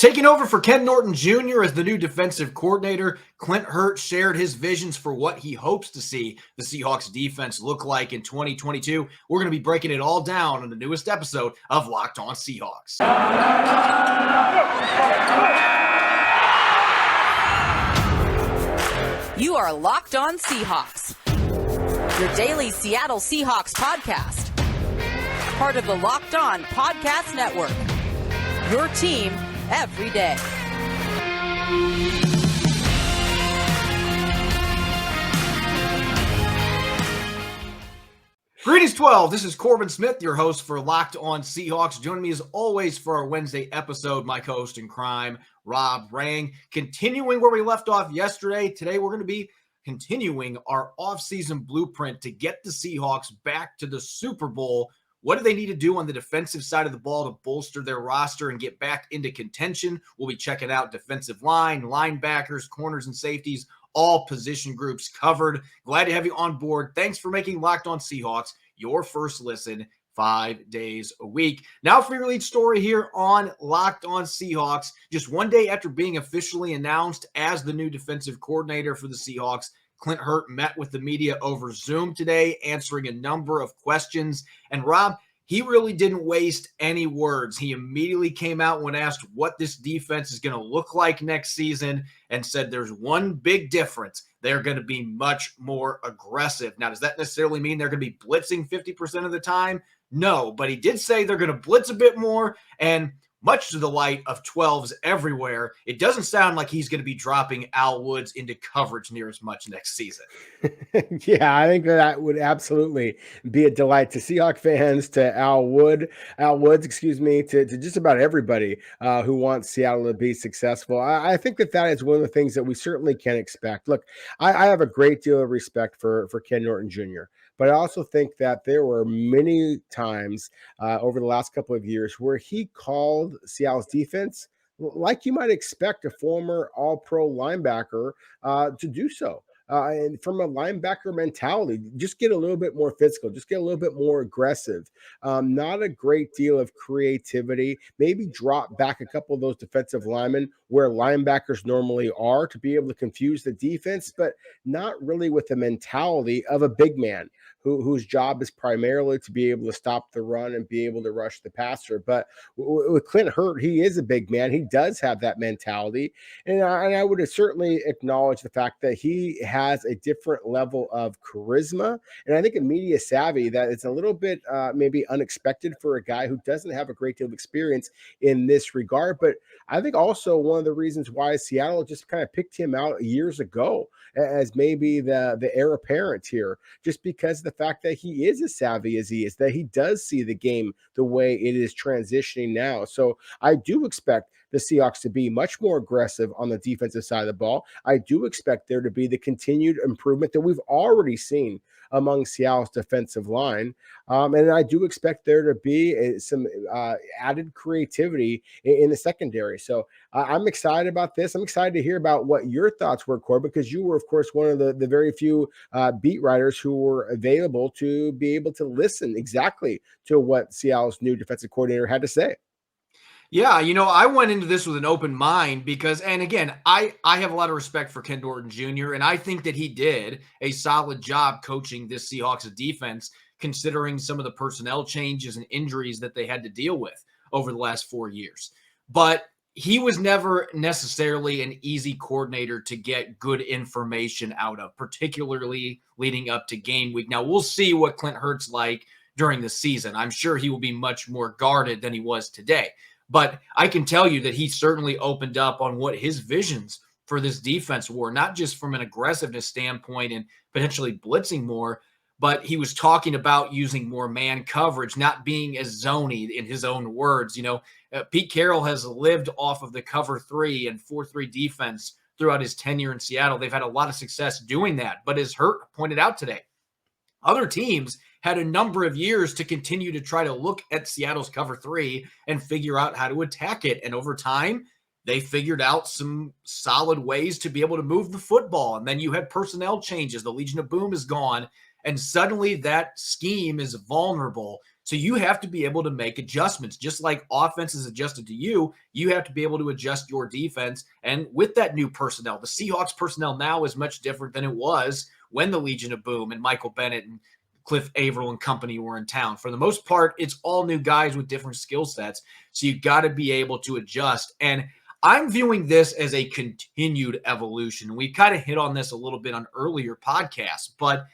Taking over for Ken Norton Jr. as the new defensive coordinator, Clint Hurtt shared his visions for what he hopes to see the Seahawks defense look like in 2022. We're going to be breaking it all down in the newest episode of Locked On Seahawks. You are Locked On Seahawks, your daily Seattle Seahawks podcast. Part of the Locked On Podcast Network, your team every day. Greetings, 12. This is Corbin Smith, your host for Locked On Seahawks. Joining me as always for our Wednesday episode, my co-host in crime, Rob Rang. Continuing where we left off yesterday, today we're going to be continuing our offseason blueprint to get the Seahawks back to the Super Bowl. What do they need to do on the defensive side of the ball to bolster their roster and get back into contention? We'll be checking out defensive line, linebackers, corners, and safeties, all position groups covered. Glad to have you on board. Thanks for making Locked On Seahawks your first listen 5 days a week. Now for your lead story here on Locked On Seahawks. Just one day after being officially announced as the new defensive coordinator for the Seahawks, Clint Hurtt met with the media over Zoom today, answering a number of questions. And Rob, he really didn't waste any words. He immediately came out when asked what this defense is going to look like next season and said there's one big difference. They're going to be much more aggressive. Now, does that necessarily mean they're going to be blitzing 50% of the time? No, but he did say they're going to blitz a bit more, and much to the light of 12s everywhere, it doesn't sound like he's going to be dropping Al Woods into coverage near as much next season. Yeah, I think that would absolutely be a delight to Seahawks fans, to Al Woods, to just about everybody who wants Seattle to be successful. I think that is one of the things that we certainly can expect. Look, I have a great deal of respect for Ken Norton Jr., but I also think that there were many times over the last couple of years where he called Seattle's defense like you might expect a former all-pro linebacker to do so. And from a linebacker mentality, just get a little bit more physical, just get a little bit more aggressive. Not a great deal of creativity. Maybe drop back a couple of those defensive linemen where linebackers normally are to be able to confuse the defense, but not really with the mentality of a big man whose job is primarily to be able to stop the run and be able to rush the passer. But with Clint Hurtt, he is a big man. He does have that mentality. And I would certainly acknowledge the fact that he has a different level of charisma. And I think a media savvy that it's a little bit maybe unexpected for a guy who doesn't have a great deal of experience in this regard. But I think also one of the reasons why Seattle just kind of picked him out years ago as maybe the heir apparent here, just because of the fact that he is as savvy as he is, that he does see the game the way it is transitioning now. So I do expect the Seahawks to be much more aggressive on the defensive side of the ball. I do expect there to be the continued improvement that we've already seen among Seattle's defensive line. And I do expect there to be some added creativity in the secondary. So I'm excited about this. I'm excited to hear about what your thoughts were, Corbin, because you were, of course, one of the very few beat writers who were available to be able to listen exactly to what Seattle's new defensive coordinator had to say. Yeah, I went into this with an open mind because, and again, I have a lot of respect for Ken Norton Jr., and I think that he did a solid job coaching this Seahawks defense, considering some of the personnel changes and injuries that they had to deal with over the last 4 years. But he was never necessarily an easy coordinator to get good information out of, particularly leading up to game week. Now, we'll see what Clint Hurtt's like during the season. I'm sure he will be much more guarded than he was today. But I can tell you that he certainly opened up on what his visions for this defense were, not just from an aggressiveness standpoint and potentially blitzing more, but he was talking about using more man coverage, not being as zony in his own words. Pete Carroll has lived off of the cover 3 and 4-3 defense throughout his tenure in Seattle. They've had a lot of success doing that. But as Hurtt pointed out today, other teams had a number of years to continue to try to look at Seattle's cover 3 and figure out how to attack it. And over time, they figured out some solid ways to be able to move the football. And then you had personnel changes. The Legion of Boom is gone. And suddenly that scheme is vulnerable So you have to be able to make adjustments. Just like offense is adjusted to you, you have to be able to adjust your defense. And with that new personnel, the Seahawks personnel now is much different than it was when the Legion of Boom and Michael Bennett and Cliff Averill and company were in town. For the most part, it's all new guys with different skill sets. So you got to be able to adjust. And I'm viewing this as a continued evolution. We kind of hit on this a little bit on earlier podcasts, but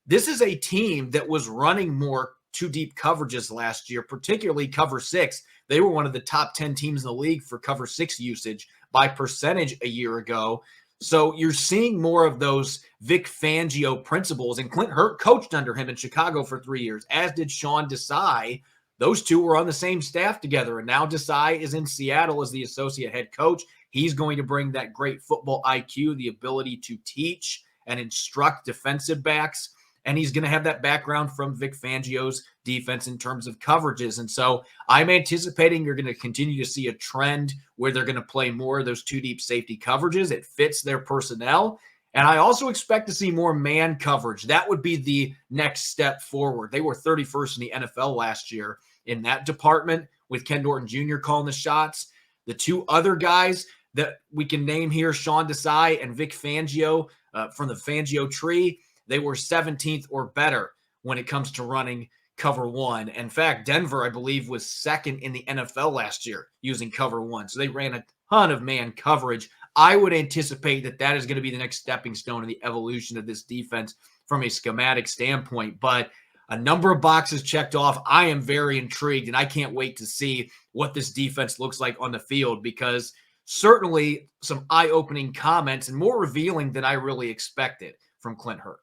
this is a team that was running more two deep coverages last year, particularly cover six. They were one of the top 10 teams in the league for cover six usage by percentage a year ago. So you're seeing more of those Vic Fangio principles, and Clint Hurtt coached under him in Chicago for 3 years, as did Sean Desai. Those two were on the same staff together, and now Desai is in Seattle as the associate head coach. He's going to bring that great football IQ, the ability to teach and instruct defensive backs, and he's going to have that background from Vic Fangio's defense in terms of coverages. And so I'm anticipating you're going to continue to see a trend where they're going to play more of those two deep safety coverages. It fits their personnel. And I also expect to see more man coverage. That would be the next step forward. They were 31st in the NFL last year in that department with Ken Norton Jr. calling the shots. The two other guys that we can name here, Sean Desai and Vic Fangio from the Fangio tree, they were 17th or better when it comes to running cover one. In fact, Denver, I believe, was second in the NFL last year using cover one. So they ran a ton of man coverage. I would anticipate that that is going to be the next stepping stone in the evolution of this defense from a schematic standpoint. But a number of boxes checked off. I am very intrigued, and I can't wait to see what this defense looks like on the field, because certainly some eye-opening comments and more revealing than I really expected from Clint Hurtt.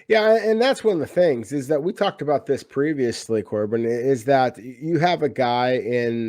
Yeah, and that's one of the things is that we talked about this previously, Corbin, is that you have a guy in,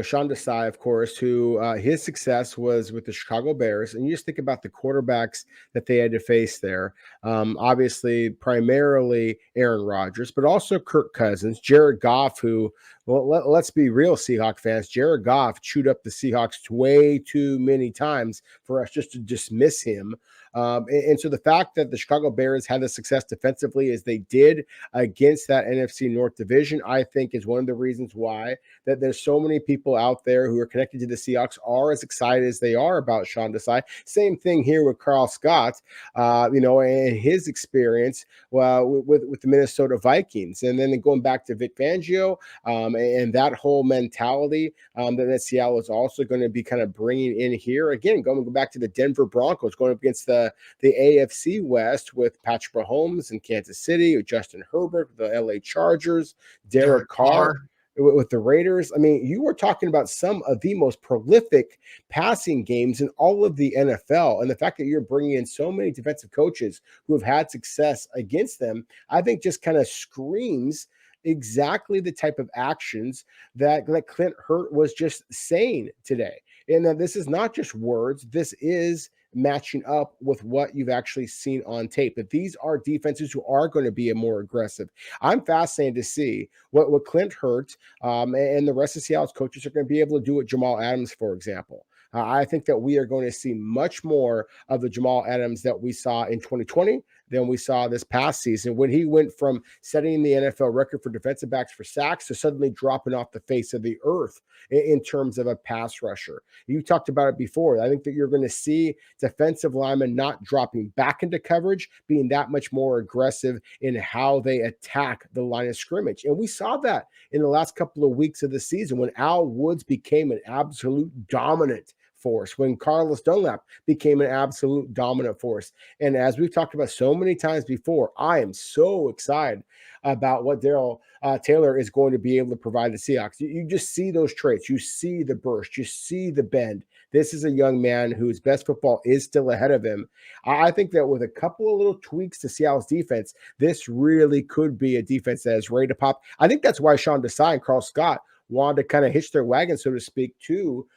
Sean Desai, of course, who his success was with the Chicago Bears. And you just think about the quarterbacks that they had to face there. Obviously, primarily Aaron Rodgers, but also Kirk Cousins, Jared Goff, who, well, let's be real, Seahawks fans. Jared Goff chewed up the Seahawks way too many times for us just to dismiss him. And so the fact that the Chicago Bears had the success defensively as they did against that NFC North division, I think is one of the reasons why that there's so many people out there who are connected to the Seahawks are as excited as they are about Sean Desai. Same thing here with Carl Scott, and his experience with the Minnesota Vikings. And then going back to Vic Fangio and that whole mentality that Seattle is also going to be kind of bringing in here. Again, going back to the Denver Broncos, going up against the AFC West with Patrick Mahomes in Kansas City, with Justin Herbert, with the LA Chargers, Derek Carr with the Raiders. I mean, you were talking about some of the most prolific passing games in all of the NFL. And the fact that you're bringing in so many defensive coaches who have had success against them, I think just kind of screams exactly the type of actions that Clint Hurtt was just saying today. And that this is not just words, this is matching up with what you've actually seen on tape. That these are defenses who are going to be more aggressive. I'm fascinated to see what Clint Hurtt and the rest of Seattle's coaches are going to be able to do with Jamal Adams, for example. I think that we are going to see much more of the Jamal Adams that we saw in 2020 than we saw this past season, when he went from setting the NFL record for defensive backs for sacks to suddenly dropping off the face of the earth in terms of a pass rusher. You talked about it before. I think that you're going to see defensive linemen not dropping back into coverage, being that much more aggressive in how they attack the line of scrimmage. And we saw that in the last couple of weeks of the season when Al Woods became an absolute dominant force, when Carlos Dunlap became an absolute dominant force. And as we've talked about so many times before, I am so excited about what Daryl Taylor is going to be able to provide the Seahawks. You just see those traits. You see the burst. You see the bend. This is a young man whose best football is still ahead of him. I think that with a couple of little tweaks to Seattle's defense, this really could be a defense that is ready to pop. I think that's why Sean Desai and Carl Scott wanted to kind of hitch their wagon, so to speak, to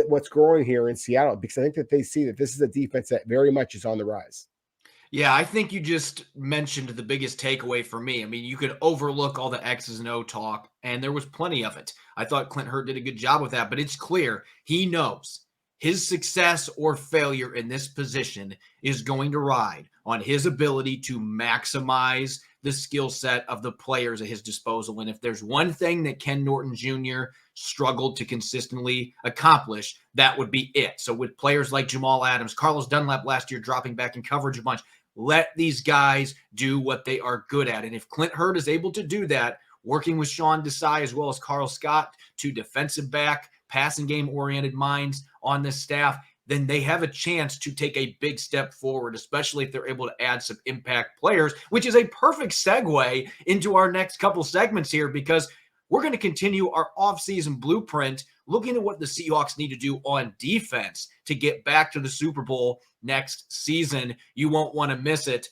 what's growing here in Seattle, because I think that they see that this is a defense that very much is on the rise. Yeah, I think you just mentioned the biggest takeaway for me. I mean, you could overlook all the X's and O talk, and there was plenty of it. I thought Clint Hurtt did a good job with that, but it's clear he knows his success or failure in this position is going to ride on his ability to maximize the skill set of the players at his disposal. And if there's one thing that Ken Norton Jr. struggled to consistently accomplish, that would be it. So with players like Jamal Adams, Carlos Dunlap last year dropping back in coverage a bunch, let these guys do what they are good at. And if Clint Hurtt is able to do that, working with Sean Desai as well as Carl Scott, two defensive back, passing game-oriented minds on this staff, then they have a chance to take a big step forward, especially if they're able to add some impact players, which is a perfect segue into our next couple segments here, because we're going to continue our offseason blueprint looking at what the Seahawks need to do on defense to get back to the Super Bowl next season. You won't want to miss it.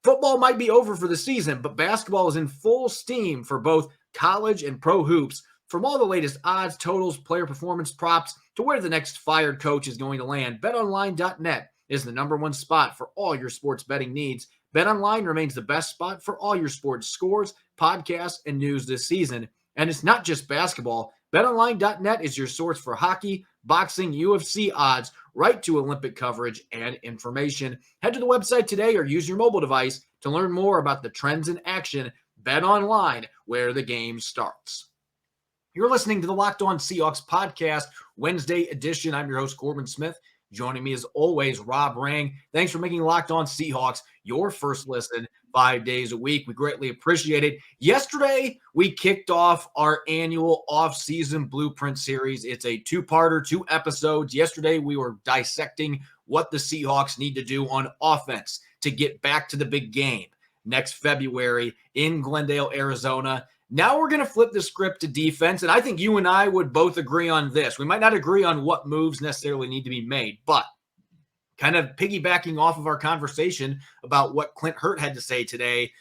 Football might be over for the season, but basketball is in full steam for both college and pro hoops. From all the latest odds, totals, player performance props, to where the next fired coach is going to land, betonline.net is the #1 spot for all your sports betting needs. BetOnline remains the best spot for all your sports scores, podcasts, and news this season. And it's not just basketball. BetOnline.net is your source for hockey, boxing, UFC odds, right to Olympic coverage and information. Head to the website today or use your mobile device to learn more about the trends in action. BetOnline, where the game starts. You're listening to the Locked On Seahawks podcast, Wednesday edition. I'm your host, Corbin Smith. Joining me as always, Rob Rang. Thanks for making Locked On Seahawks your first listen 5 days a week. We greatly appreciate it. Yesterday, we kicked off our annual off-season blueprint series. It's a two-parter, 2 episodes. Yesterday, we were dissecting what the Seahawks need to do on offense to get back to the big game next February in Glendale, Arizona. Now we're going to flip the script to defense, and I think you and I would both agree on this. We might not agree on what moves necessarily need to be made, but kind of piggybacking off of our conversation about what Clint Hurtt had to say today,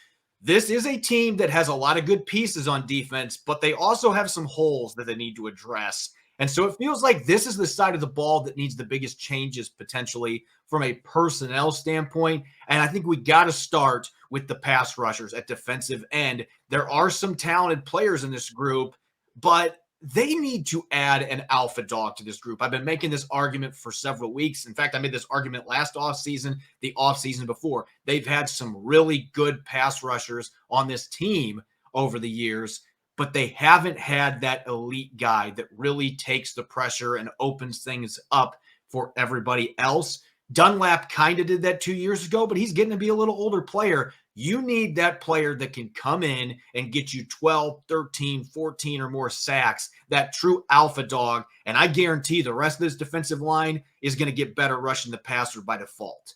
this is a team that has a lot of good pieces on defense, but they also have some holes that they need to address. And so it feels like this is the side of the ball that needs the biggest changes potentially from a personnel standpoint. And I think we got to start with the pass rushers at defensive end. There are some talented players in this group, but they need to add an alpha dog to this group. I've been making this argument for several weeks. In fact, I made this argument last offseason, the offseason before. They've had some really good pass rushers on this team over the years, but they haven't had that elite guy that really takes the pressure and opens things up for everybody else. Dunlap kind of did that 2 years ago, but he's getting to be a little older player. You need that player that can come in and get you 12, 13, 14 or more sacks, that true alpha dog. And I guarantee the rest of this defensive line is going to get better rushing the passer by default.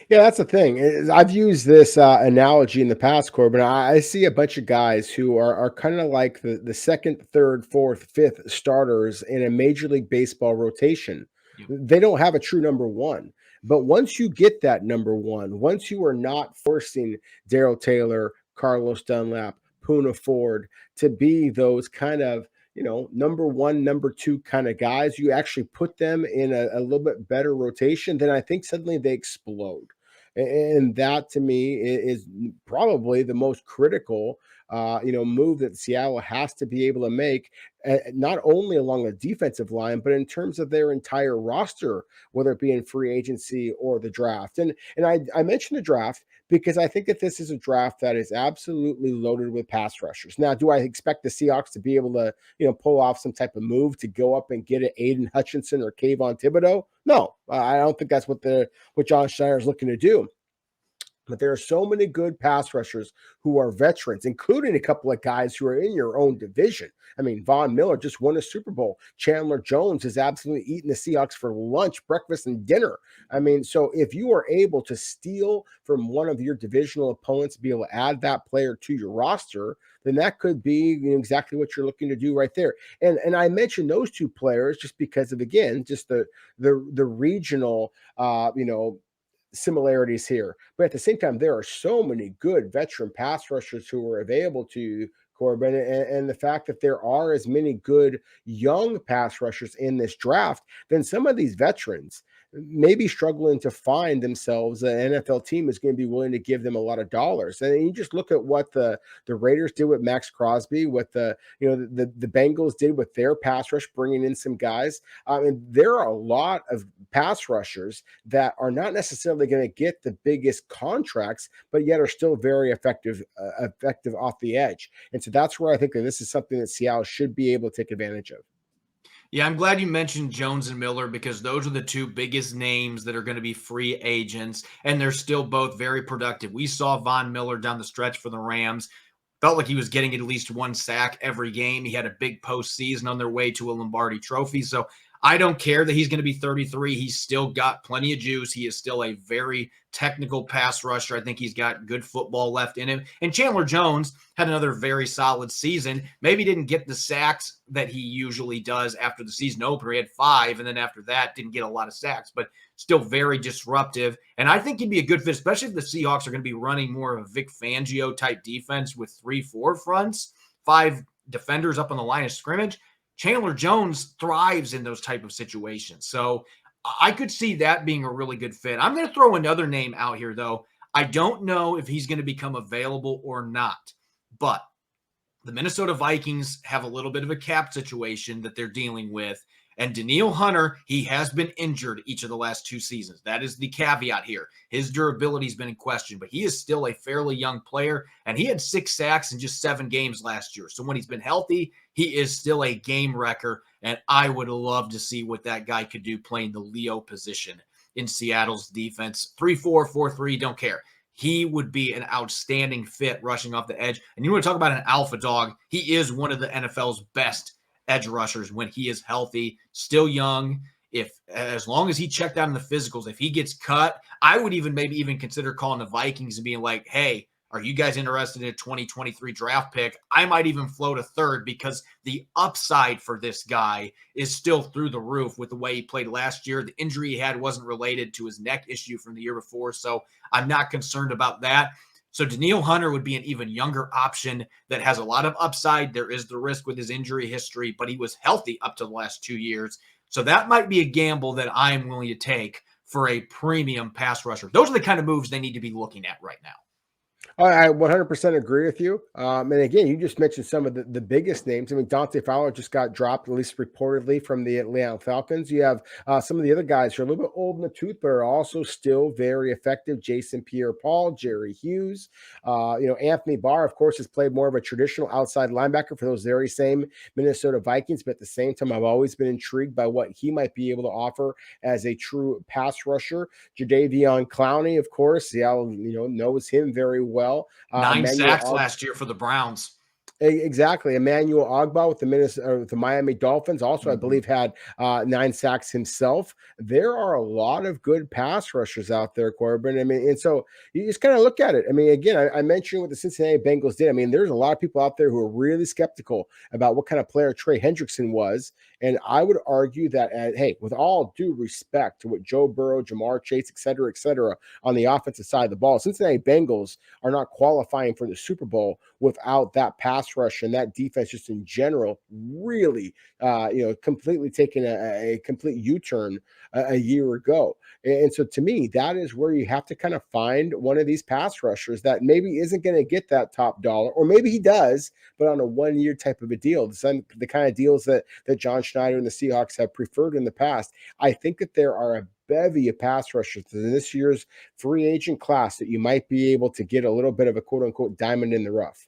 Yeah, that's the thing. I've used this analogy in the past, Corbin. I see a bunch of guys who are kind of like the second, third, fourth, fifth starters in a Major League Baseball rotation. They don't have a true #1. But once you get that #1, once you are not forcing Darrell Taylor, Carlos Dunlap, Poona Ford to be those kind of, #1, #2 kind of guys, you actually put them in a little bit better rotation, then I think suddenly they explode. And that to me is probably the most critical, move that Seattle has to be able to make, not only along the defensive line, but in terms of their entire roster, whether it be in free agency or the draft. And I mentioned the draft because I think that this is a draft that is absolutely loaded with pass rushers. Now, do I expect the Seahawks to be able to, pull off some type of move to go up and get an Aiden Hutchinson or Kayvon Thibodeau? No, I don't think that's what John Schneider is looking to do. But there are so many good pass rushers who are veterans, including a couple of guys who are in your own division. I mean, Von Miller just won a Super Bowl. Chandler Jones is absolutely eating the Seahawks for lunch, breakfast, and dinner. I mean, so if you are able to steal from one of your divisional opponents, be able to add that player to your roster, then that could be exactly what you're looking to do right there. And I mentioned those two players just because of, again, just the regional, similarities here. But at the same time, there are so many good veteran pass rushers who are available to you, Corbin, and the fact that there are as many good young pass rushers in this draft, then some of these veterans, maybe struggling to find themselves an NFL team is going to be willing to give them a lot of dollars. And you just look at what the Raiders did with Max Crosby, what the Bengals did with their pass rush, bringing in some guys. And there are a lot of pass rushers that are not necessarily going to get the biggest contracts, but yet are still very effective off the edge. And so that's where I think that this is something that Seattle should be able to take advantage of. Yeah, I'm glad you mentioned Jones and Miller because those are the two biggest names that are going to be free agents, and they're still both very productive. We saw Von Miller down the stretch for the Rams. Felt like he was getting at least one sack every game. He had a big postseason on their way to a Lombardi Trophy. So I don't care that he's going to be 33. He's still got plenty of juice. He is still a very technical pass rusher. I think he's got good football left in him. And Chandler Jones had another very solid season. Maybe didn't get the sacks that he usually does after the season opener. He had 5, and then after that didn't get a lot of sacks, but still very disruptive. And I think he'd be a good fit, especially if the Seahawks are going to be running more of a Vic Fangio type defense with 3-4 fronts, 5 defenders up on the line of scrimmage. Chandler Jones thrives in those type of situations. So I could see that being a really good fit. I'm going to throw another name out here, though. I don't know if he's going to become available or not, but the Minnesota Vikings have a little bit of a cap situation that they're dealing with. And Danielle Hunter, he has been injured each of the last 2 seasons. That is the caveat here. His durability has been in question, but he is still a fairly young player, and he had 6 sacks in just 7 games last year. So when he's been healthy, he is still a game wrecker, and I would love to see what that guy could do playing the Leo position in Seattle's defense. 3-4, 4-3, don't care. He would be an outstanding fit rushing off the edge. And you want to talk about an alpha dog, he is one of the NFL's best edge rushers when he is healthy, still young. As long as he checked out in the physicals, if he gets cut, I would maybe even consider calling the Vikings and being like, hey, are you guys interested in a 2023 draft pick? I might even float a 3rd because the upside for this guy is still through the roof with the way he played last year. The injury he had wasn't related to his neck issue from the year before, so I'm not concerned about that. So Danielle Hunter would be an even younger option that has a lot of upside. There is the risk with his injury history, but he was healthy up to the last 2 years. So that might be a gamble that I'm willing to take for a premium pass rusher. Those are the kind of moves they need to be looking at right now. I 100% agree with you. And again, you just mentioned some of the biggest names. I mean, Dante Fowler just got dropped, at least reportedly, from the Atlanta Falcons. You have some of the other guys who are a little bit old in the tooth, but are also still very effective. Jason Pierre-Paul, Jerry Hughes. Anthony Barr, of course, has played more of a traditional outside linebacker for those very same Minnesota Vikings. But at the same time, I've always been intrigued by what he might be able to offer as a true pass rusher. Jadeveon Clowney, of course, Seattle, knows him very well. 9 sacks last year for the Browns. Exactly. Emmanuel Ogbah with the Miami Dolphins also, I believe, had 9 sacks himself. There are a lot of good pass rushers out there, Corbin. I mean, and so you just kind of look at it. I mean, again, I mentioned what the Cincinnati Bengals did. I mean, there's a lot of people out there who are really skeptical about what kind of player Trey Hendrickson was. And I would argue that, hey, with all due respect to what Joe Burrow, Jamar Chase, et cetera, on the offensive side of the ball, Cincinnati Bengals are not qualifying for the Super Bowl without that pass rush and that defense just in general really, completely taking a complete U-turn a year ago. And so to me, that is where you have to kind of find one of these pass rushers that maybe isn't going to get that top dollar, or maybe he does, but on a 1-year type of a deal. The kind of deals that John Schneider and the Seahawks have preferred in the past. I think that there are a bevy of pass rushers in this year's free agent class that you might be able to get a little bit of a quote-unquote diamond in the rough.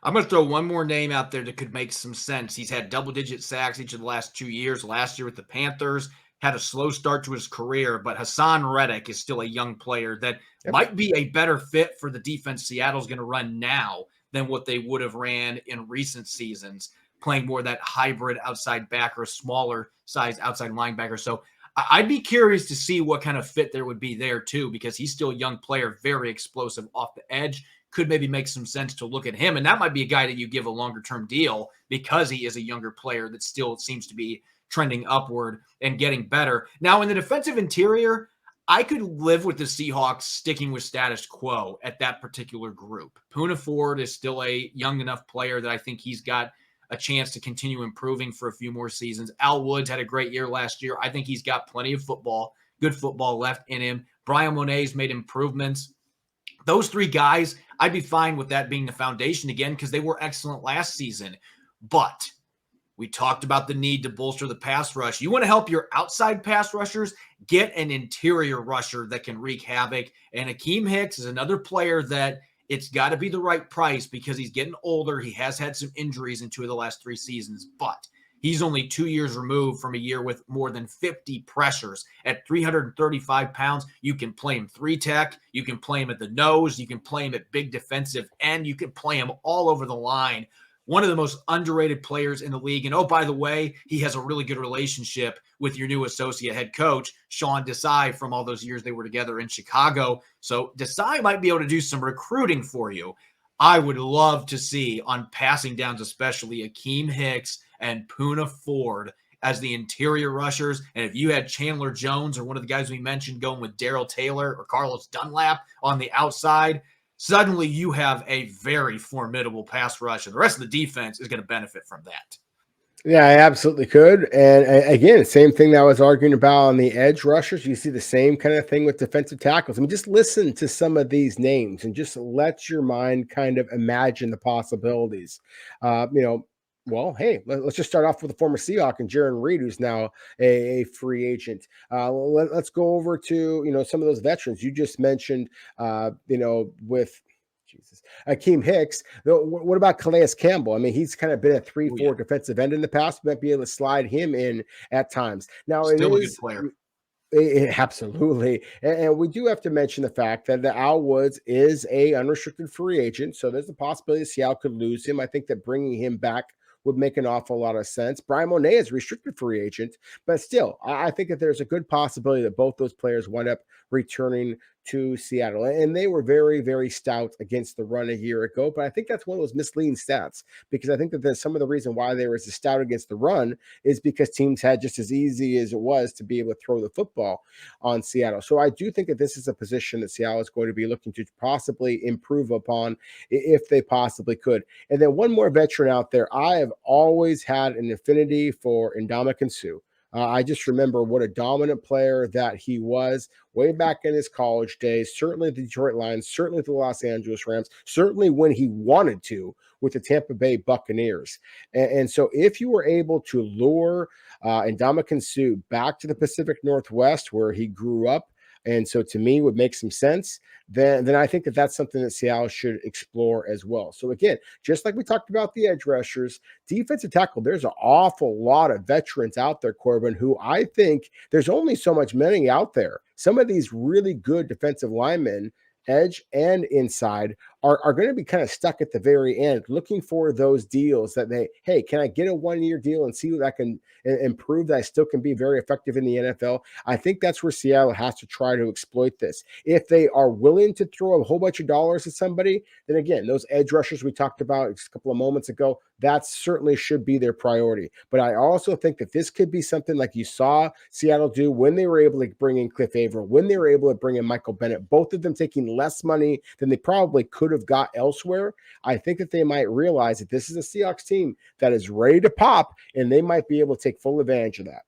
I'm going to throw one more name out there that could make some sense. He's had double-digit sacks each of the last 2 years. Last year with the Panthers, had a slow start to his career, but Hassan Reddick is still a young player that might be a better fit for the defense Seattle's going to run now than what they would have ran in recent seasons, playing more that hybrid outside backer, smaller size outside linebacker. So I'd be curious to see what kind of fit there would be there too, because he's still a young player, very explosive off the edge. Could maybe make some sense to look at him. And that might be a guy that you give a longer term deal because he is a younger player that still seems to be trending upward and getting better. Now in the defensive interior, I could live with the Seahawks sticking with status quo at that particular group. Poona Ford is still a young enough player that I think he's got a chance to continue improving for a few more seasons. Al Woods had a great year last year. I think he's got plenty of football good football left in him. Brian Monet's made improvements. Those three guys, I'd be fine with that being the foundation again because they were excellent last season. But we talked about the need to bolster the pass rush. You want to help your outside pass rushers, get an interior rusher that can wreak havoc. And Akeem Hicks is another player that it's got to be the right price because he's getting older. He has had some injuries in 2 of the last 3 seasons, but he's only 2 years removed from a year with more than 50 pressures. At 335 pounds, you can play him 3-tech, you can play him at the nose, you can play him at big defensive end, you can play him all over the line. One of the most underrated players in the league. And oh, by the way, he has a really good relationship with your new associate head coach, Sean Desai, from all those years they were together in Chicago. So Desai might be able to do some recruiting for you. I would love to see on passing downs, especially Akeem Hicks and Poona Ford as the interior rushers. And if you had Chandler Jones or one of the guys we mentioned going with Darrell Taylor or Carlos Dunlap on the outside, suddenly you have a very formidable pass rush, and the rest of the defense is going to benefit from that. Yeah, I absolutely could. And again, same thing that I was arguing about on the edge rushers. You see the same kind of thing with defensive tackles. I mean, just listen to some of these names and just let your mind kind of imagine the possibilities. Well, hey, let's just start off with the former Seahawk and Jaron Reed, who's now a free agent. Let's go over to, some of those veterans you just mentioned, with Akeem Hicks. What about Calais Campbell? I mean, he's kind of been a 3-4 defensive end in the past. We might be able to slide him in at times. Now, still a good player. Absolutely. And we do have to mention the fact that the Al Woods is a unrestricted free agent. So there's a possibility Seattle could lose him. I think that bringing him back would make an awful lot of sense. Brian Monet is a restricted free agent, but still, I think that there's a good possibility that both those players wind up returning to Seattle. And they were very, very stout against the run a year ago. But I think that's one of those misleading stats, because I think that there's some of the reason why they were so stout against the run is because teams had just as easy as it was to be able to throw the football on Seattle. So I do think that this is a position that Seattle is going to be looking to possibly improve upon if they possibly could. And then one more veteran out there. I have always had an affinity for Ndamukong Suh. I just remember what a dominant player that he was way back in his college days, certainly the Detroit Lions, certainly the Los Angeles Rams, certainly when he wanted to with the Tampa Bay Buccaneers. And so if you were able to lure Ndamukong Suh back to the Pacific Northwest where he grew up, and so to me would make some sense, then I think that that's something that Seattle should explore as well. So again, just like we talked about the edge rushers, defensive tackle, there's an awful lot of veterans out there, Corbin, who I think there's only so much money out there. Some of these really good defensive linemen, edge and inside, are going to be kind of stuck at the very end looking for those deals that hey, can I get a 1-year deal and see what I can improve that I still can be very effective in the NFL? I think that's where Seattle has to try to exploit this. If they are willing to throw a whole bunch of dollars at somebody, then again, those edge rushers we talked about a couple of moments ago, that certainly should be their priority. But I also think that this could be something like you saw Seattle do when they were able to bring in Cliff Averill, when they were able to bring in Michael Bennett, both of them taking less money than they probably could have got elsewhere. I think that they might realize that this is a Seahawks team that is ready to pop, and they might be able to take full advantage of that.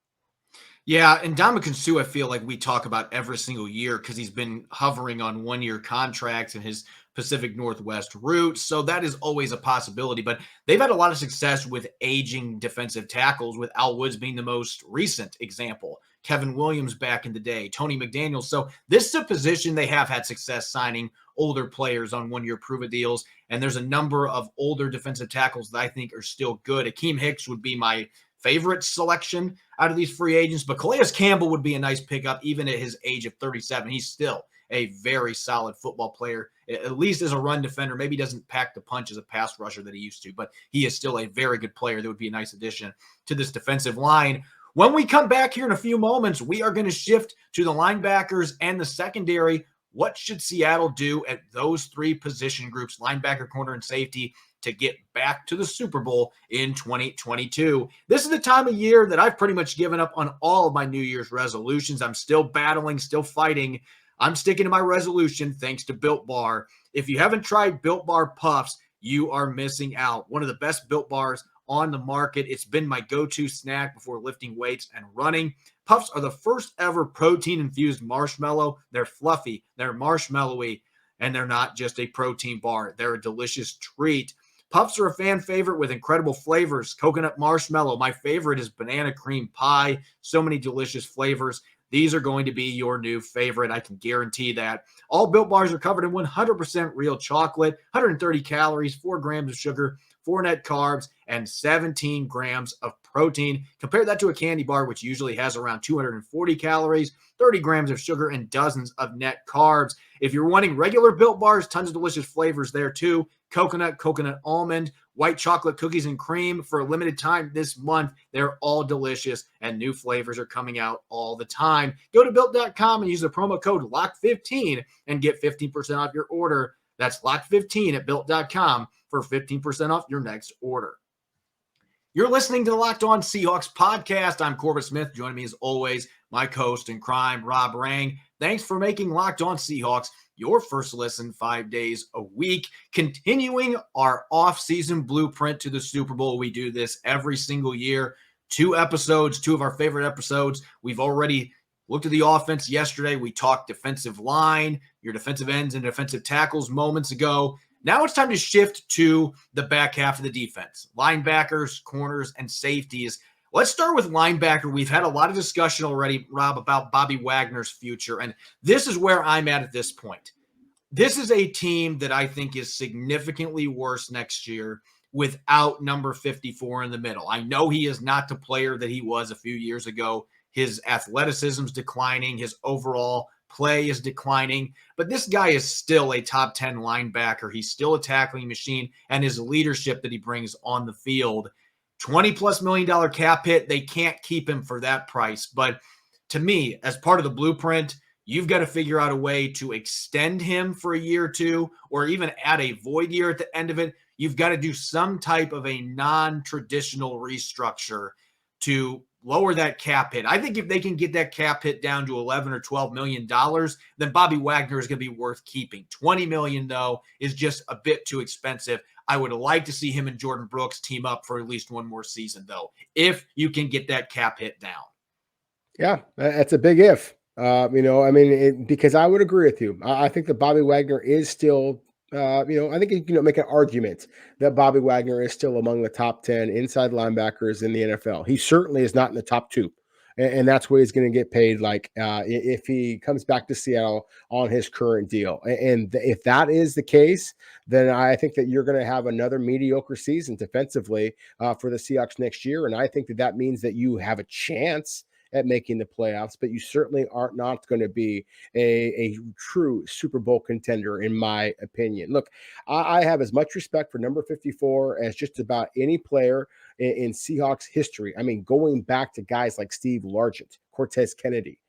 Yeah, and Ndamukong Suh, I feel like we talk about every single year because he's been hovering on 1-year contracts in his Pacific Northwest route. So that is always a possibility. But they've had a lot of success with aging defensive tackles, with Al Woods being the most recent example. Kevin Williams back in the day, Tony McDaniel. So this is a position they have had success signing older players on 1-year prove-it deals. And there's a number of older defensive tackles that I think are still good. Akeem Hicks would be my favorite selection out of these free agents, but Calais Campbell would be a nice pickup even at his age of 37. He's still a very solid football player, at least as a run defender. Maybe he doesn't pack the punch as a pass rusher that he used to, but he is still a very good player. That would be a nice addition to this defensive line. When we come back here in a few moments, we are going to shift to the linebackers and the secondary. What should Seattle do at those 3 position groups, linebacker, corner, and safety, to get back to the Super Bowl in 2022? This is the time of year that I've pretty much given up on all of my New Year's resolutions. I'm still battling, still fighting. I'm sticking to my resolution thanks to Built Bar. If you haven't tried Built Bar Puffs, you are missing out. One of the best Built Bars on the market. It's been my go-to snack before lifting weights and running. Puffs are the first ever protein-infused marshmallow. They're fluffy, they're marshmallowy, and they're not just a protein bar. They're a delicious treat. Puffs are a fan favorite with incredible flavors. Coconut marshmallow. My favorite is banana cream pie. So many delicious flavors. These are going to be your new favorite. I can guarantee that. All Built Bars are covered in 100% real chocolate, 130 calories, 4 grams of sugar, 4 net carbs, and 17 grams of protein. Compare that to a candy bar, which usually has around 240 calories, 30 grams of sugar, and dozens of net carbs. If you're wanting regular Built Bars, tons of delicious flavors there too. Coconut, coconut almond, white chocolate cookies and cream for a limited time this month. They're all delicious and new flavors are coming out all the time. Go to built.com and use the promo code LOCK15 and get 15% off your order. That's LOCK15 at built.com for 15% off your next order. You're listening to the Locked On Seahawks podcast. I'm Corbin Smith. Joining me as always, my co-host in crime, Rob Rang. Thanks for making Locked On Seahawks your first listen 5 days a week. Continuing our off-season blueprint to the Super Bowl. We do this every single year. 2 episodes, 2 of our favorite episodes. We've already looked at the offense yesterday. We talked defensive line, your defensive ends and defensive tackles moments ago. Now it's time to shift to the back half of the defense. Linebackers, corners, and safeties. Let's start with linebacker. We've had a lot of discussion already, Rob, about Bobby Wagner's future, and this is where I'm at this point. This is a team that I think is significantly worse next year without number 54 in the middle. I know he is not the player that he was a few years ago. His athleticism is declining. His overall play is declining, but this guy is still a top 10 linebacker. He's still a tackling machine, and his leadership that he brings on the field. $20+ million cap hit. They can't keep him for that price. But to me, as part of the blueprint, you've got to figure out a way to extend him for a year or two, or even add a void year at the end of it. You've got to do some type of a non-traditional restructure to lower that cap hit. I think if they can get that cap hit down to $11 or $12 million, then Bobby Wagner is going to be worth keeping. $20 million, though, is just a bit too expensive. I would like to see him and Jordan Brooks team up for at least one more season, though, if you can get that cap hit down. Yeah, that's a big if. Because I would agree with you. I think that Bobby Wagner is still, I think you can make an argument that Bobby Wagner is still among the top 10 inside linebackers in the NFL. He certainly is not in the top 2. And that's what he's going to get paid like if he comes back to Seattle on his current deal. And if that is the case, then I think that you're going to have another mediocre season defensively for the Seahawks next year. And I think that means that you have a chance at making the playoffs, but you certainly are not going to be a true Super Bowl contender, in my opinion. Look, I have as much respect for number 54 as just about any player in Seahawks history. I mean, going back to guys like Steve Largent, Cortez Kennedy,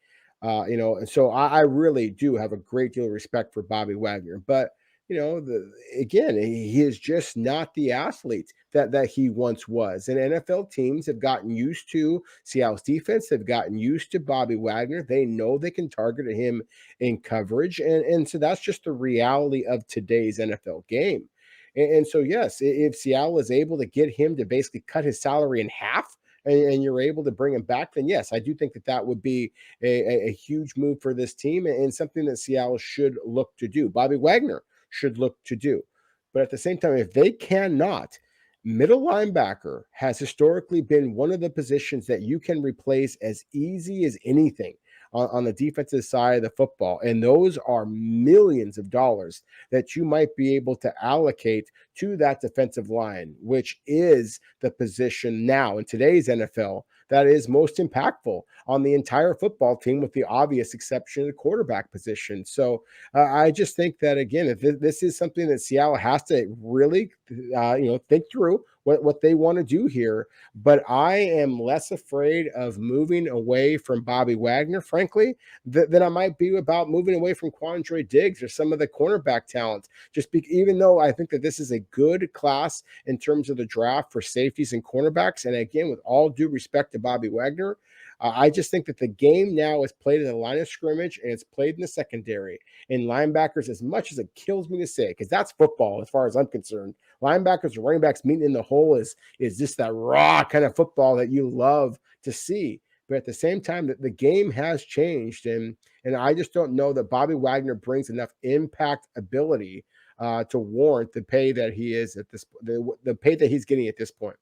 and so I really do have a great deal of respect for Bobby Wagner. But he is just not the athlete that he once was. And NFL teams have gotten used to Seattle's defense. They've gotten used to Bobby Wagner. They know they can target him in coverage. And so that's just the reality of today's NFL game. And so, yes, if Seattle is able to get him to basically cut his salary in half, and you're able to bring him back, then yes, I do think that would be a huge move for this team and something that Seattle should look to do. Bobby Wagner should look to do. But at the same time, if they cannot, middle linebacker has historically been one of the positions that you can replace as easy as anything on the defensive side of the football. And those are millions of dollars that you might be able to allocate to that defensive line, which is the position now in today's NFL that is most impactful on the entire football team, with the obvious exception of the quarterback position. So I just think that, again, if this is something that Seattle has to really, think through what they want to do here. But I am less afraid of moving away from Bobby Wagner, frankly, than I might be about moving away from Quandre Diggs or some of the cornerback talent. Even though I think that this is a good class in terms of the draft for safeties and cornerbacks, and again, with all due respect to Bobby Wagner, I just think that the game now is played in the line of scrimmage and it's played in the secondary. And linebackers, as much as it kills me to say, because that's football as far as I'm concerned, linebackers and running backs meeting in the hole is just that raw kind of football that you love to see. But at the same time, the game has changed, and I just don't know that Bobby Wagner brings enough impact ability to warrant the pay that he is at this the pay that he's getting at this point.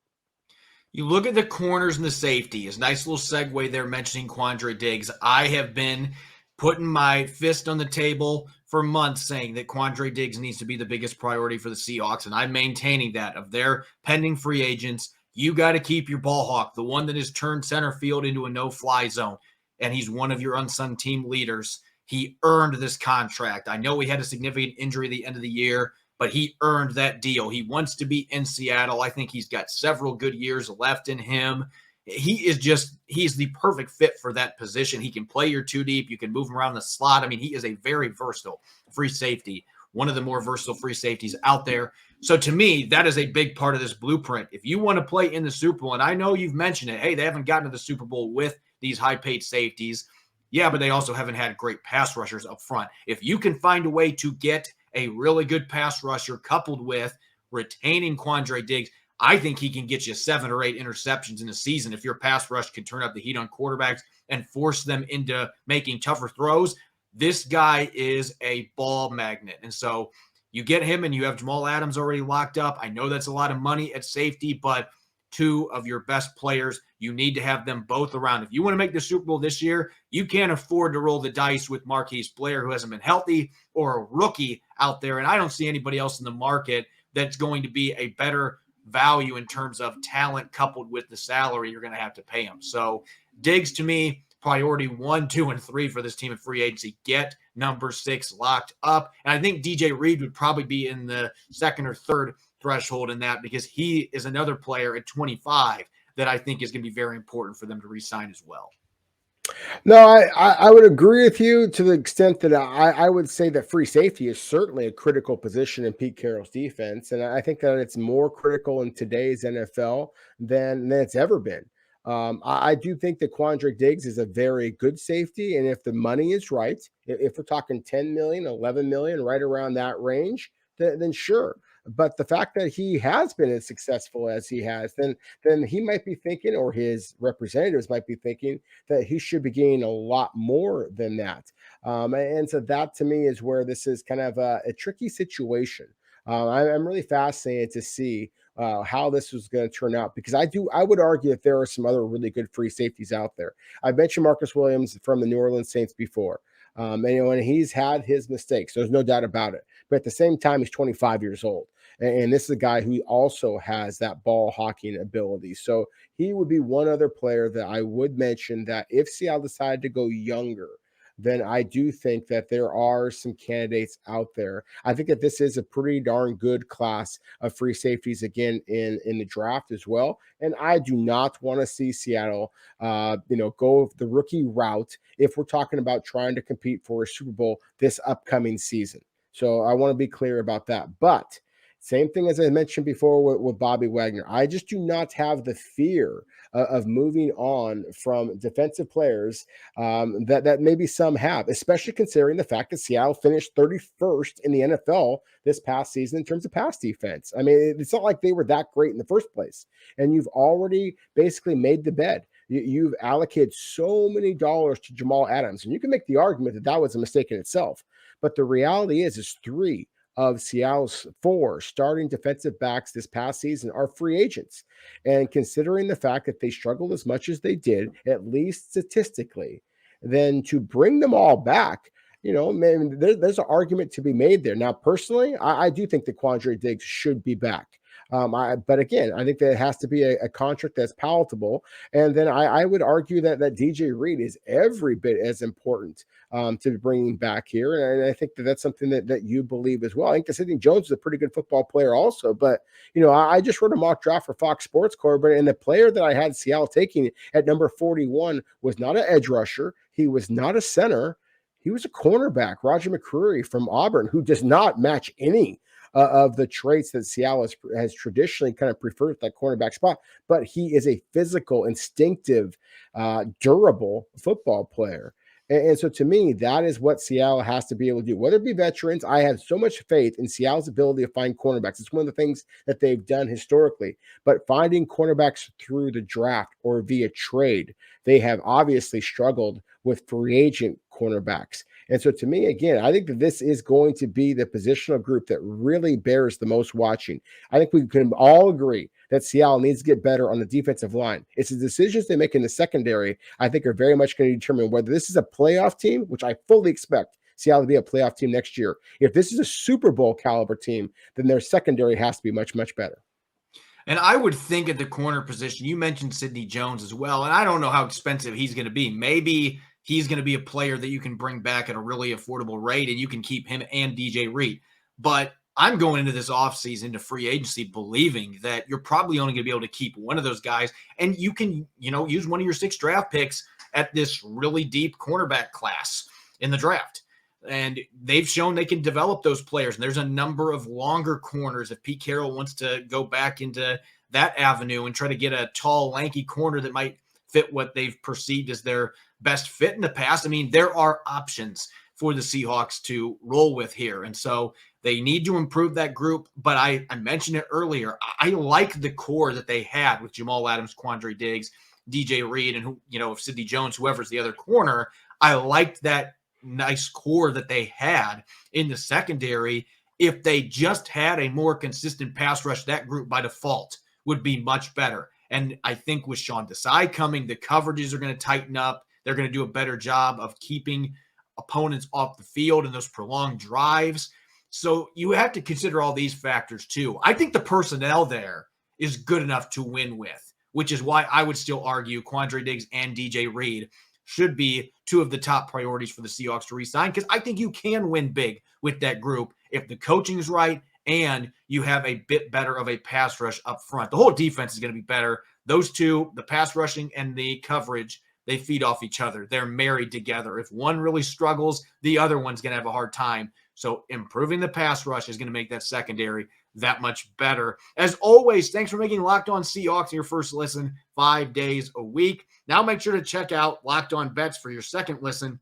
You look at the corners and the safeties. Nice little segue there mentioning Quandre Diggs. I have been putting my fist on the table for months saying that Quandre Diggs needs to be the biggest priority for the Seahawks, and I'm maintaining that. Of their pending free agents, you got to keep your ball hawk, the one that has turned center field into a no-fly zone, and he's one of your unsung team leaders. He earned this contract. I know he had a significant injury at the end of the year, but he earned that deal. He wants to be in Seattle. I think he's got several good years left in him. He's the perfect fit for that position. He can play your two deep. You can move him around the slot. I mean, he is a very versatile free safety, one of the more versatile free safeties out there. So to me, that is a big part of this blueprint. If you want to play in the Super Bowl, and I know you've mentioned it, hey, they haven't gotten to the Super Bowl with these high-paid safeties. Yeah, but they also haven't had great pass rushers up front. If you can find a way to get a really good pass rusher coupled with retaining Quandre Diggs, I think he can get you 7 or 8 interceptions in a season if your pass rush can turn up the heat on quarterbacks and force them into making tougher throws. This guy is a ball magnet. And so you get him and you have Jamal Adams already locked up. I know that's a lot of money at safety, but 2 of your best players, you need to have them both around. If you want to make the Super Bowl this year, you can't afford to roll the dice with Marquise Blair, who hasn't been healthy, or a rookie out there. And I don't see anybody else in the market that's going to be a better value in terms of talent coupled with the salary you're going to have to pay him. So Diggs, to me, priority 1, 2, and 3 for this team in free agency. Get number 6 locked up. And I think DJ Reed would probably be in the 2nd or 3rd threshold in that, because he is another player at 25 that I think is going to be very important for them to re-sign as well. No, I would agree with you to the extent that I would say that free safety is certainly a critical position in Pete Carroll's defense. And I think that it's more critical in today's NFL than it's ever been. I do think that Quandre Diggs is a very good safety. And if the money is right, if we're talking 10 million, 11 million, right around that range, then sure. But the fact that he has been as successful as he has, then he might be thinking, or his representatives might be thinking, that he should be getting a lot more than that. And so that to me is where this is kind of a tricky situation. I'm really fascinated to see how this was going to turn out, because I would argue that there are some other really good free safeties out there. I mentioned Marcus Williams from the New Orleans Saints before. And he's had his mistakes. There's no doubt about it. But at the same time, he's 25 years old. And this is a guy who also has that ball hawking ability. So he would be one other player that I would mention that if Seattle decided to go younger, then I do think that there are some candidates out there. I think that this is a pretty darn good class of free safeties again in the draft as well. And I do not want to see Seattle, go the rookie route if we're talking about trying to compete for a Super Bowl this upcoming season. So I want to be clear about that. But same thing as I mentioned before with Bobby Wagner. I just do not have the fear of moving on from defensive players that maybe some have, especially considering the fact that Seattle finished 31st in the NFL this past season in terms of pass defense. I mean, it's not like they were that great in the first place. And you've already basically made the bed. You've allocated so many dollars to Jamal Adams. And you can make the argument that that was a mistake in itself. But the reality is 3 of Seattle's 4 starting defensive backs this past season are free agents. And considering the fact that they struggled as much as they did, at least statistically, then to bring them all back, maybe there's an argument to be made there. Now, personally, I do think that Quandre Diggs should be back. But again, I think that it has to be a contract that's palatable. And then I would argue that DJ Reed is every bit as important to be bringing back here. And I think that that's something that you believe as well. I think that Sidney Jones is a pretty good football player also. But, I just wrote a mock draft for Fox Sports, Corbin, and the player that I had Seattle taking at number 41 was not an edge rusher. He was not a center. He was a cornerback, Roger McCreary from Auburn, who does not match any of the traits that Seattle has traditionally kind of preferred at that cornerback spot. But he is a physical, instinctive, durable football player. And so to me, that is what Seattle has to be able to do. Whether it be veterans, I have so much faith in Seattle's ability to find cornerbacks. It's one of the things that they've done historically. But finding cornerbacks through the draft or via trade, they have obviously struggled with free agent cornerbacks. And so to me, again, I think that this is going to be the positional group that really bears the most watching. I think we can all agree that Seattle needs to get better on the defensive line. It's the decisions they make in the secondary, I think, are very much going to determine whether this is a playoff team, which I fully expect Seattle to be a playoff team next year. If this is a Super Bowl caliber team, then their secondary has to be much, much better. And I would think at the corner position, you mentioned Sidney Jones as well, and I don't know how expensive he's going to be. Maybe he's going to be a player that you can bring back at a really affordable rate, and you can keep him and DJ Reed. But I'm going into this offseason to free agency believing that you're probably only going to be able to keep one of those guys, and you can, use one of your 6 draft picks at this really deep cornerback class in the draft. And they've shown they can develop those players. And there's a number of longer corners. If Pete Carroll wants to go back into that avenue and try to get a tall, lanky corner that might fit what they've perceived as their best fit in the past, I mean, there are options for the Seahawks to roll with here. And so they need to improve that group. But I mentioned it earlier. I like the core that they had with Jamal Adams, Quandre Diggs, DJ Reed, and if Sidney Jones, whoever's the other corner. I liked that nice core that they had in the secondary. If they just had a more consistent pass rush, that group by default would be much better. And I think with Sean Desai coming, the coverages are going to tighten up. They're going to do a better job of keeping opponents off the field in those prolonged drives. So you have to consider all these factors too. I think the personnel there is good enough to win with, which is why I would still argue Quandre Diggs and DJ Reed should be 2 of the top priorities for the Seahawks to re-sign, because I think you can win big with that group if the coaching is right and you have a bit better of a pass rush up front. The whole defense is going to be better. Those 2, the pass rushing and the coverage, they feed off each other. They're married together. If one really struggles, the other one's going to have a hard time. So improving the pass rush is going to make that secondary that much better. As always, thanks for making Locked On Seahawks your first listen 5 days a week. Now make sure to check out Locked On Bets for your second listen.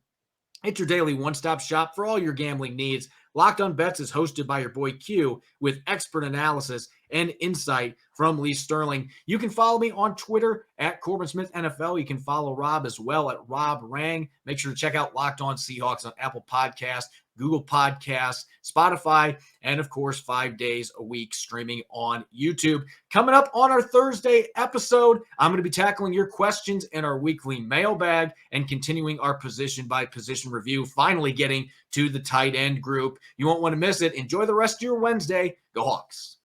It's your daily one-stop shop for all your gambling needs. Locked On Bets is hosted by your boy Q with expert analysis and insight from Lee Sterling. You can follow me on Twitter at Corbin Smith NFL. You can follow Rob as well at Rob Rang. Make sure to check out Locked On Seahawks on Apple Podcasts, Google Podcasts, Spotify, and of course, 5 days a week streaming on YouTube. Coming up on our Thursday episode, I'm going to be tackling your questions in our weekly mailbag and continuing our position by position review, finally getting to the tight end group. You won't want to miss it. Enjoy the rest of your Wednesday. Go Hawks.